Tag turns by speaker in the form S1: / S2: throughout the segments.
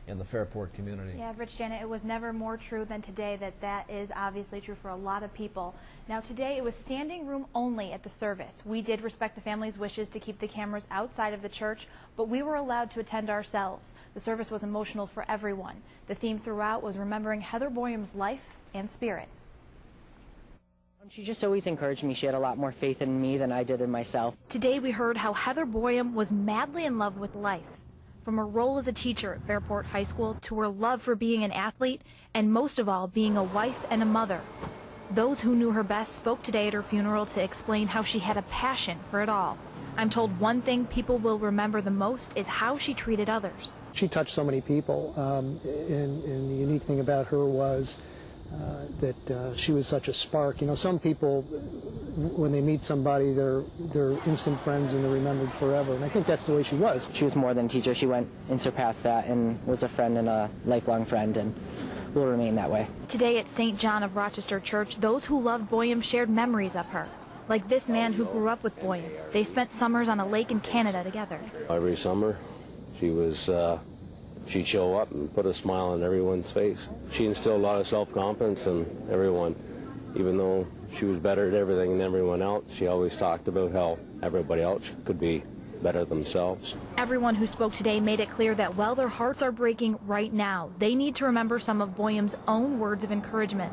S1: in the Fairport community.
S2: Yeah, Rich, Janet, it was never more true than today that is obviously true for a lot of people. Now today it was standing room only at the service. We did respect the family's wishes to keep the cameras outside of the church, but we were allowed to attend ourselves. The service was emotional for everyone. The theme throughout was remembering Heather Boyum's life and spirit.
S3: She just always encouraged me. She had a lot more faith in me than I did in myself.
S2: Today we heard how Heather Boyum was madly in love with life. From her role as a teacher at Fairport High School to her love for being an athlete, and most of all, being a wife and a mother. Those who knew her best spoke today at her funeral to explain how she had a passion for it all. I'm told one thing people will remember the most is how she treated others.
S4: She touched so many people, and the unique thing about her was that she was such a spark. You know, some people, when they meet somebody, they're instant friends and they're remembered forever, and I think that's the way she was.
S3: She was more than a teacher. She went and surpassed that and was a friend and a lifelong friend, and will remain that way.
S2: Today at St. John of Rochester Church, those who loved Boyum shared memories of her. Like this man who grew up with Boyum. They spent summers on a lake in Canada together.
S5: Every summer, she'd show up and put a smile on everyone's face. She instilled a lot of self-confidence in everyone. Even though she was better at everything than everyone else, she always talked about how everybody else could be better themselves.
S2: Everyone who spoke today made it clear that while their hearts are breaking right now, they need to remember some of Boyum's own words of encouragement.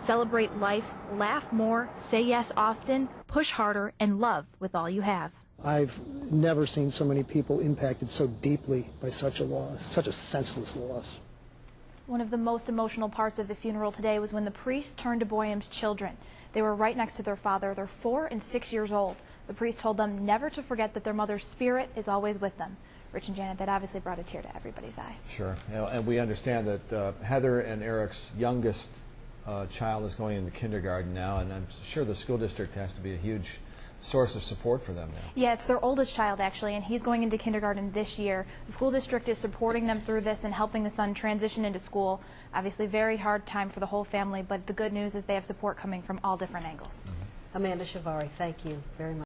S2: Celebrate life, laugh more, say yes often, push harder, and love with all you have.
S4: I've never seen so many people impacted so deeply by such a loss, such a senseless loss.
S2: One of the most emotional parts of the funeral today was when the priest turned to Boyum's children. They were right next to their father. They're 4 and 6 years old. The priest told them never to forget that their mother's spirit is always with them. Rich and Janet, that obviously brought a tear to everybody's eye.
S1: Sure, and we understand that Heather and Eric's youngest child is going into kindergarten now, and I'm sure the school district has to be a huge source of support for them now.
S2: Yeah, it's their oldest child actually, and he's going into kindergarten this year. The school district is supporting them through this and helping the son transition into school. Obviously very hard time for the whole family, but the good news is they have support coming from all different angles.
S6: Amanda CIAVARRI, thank you very much.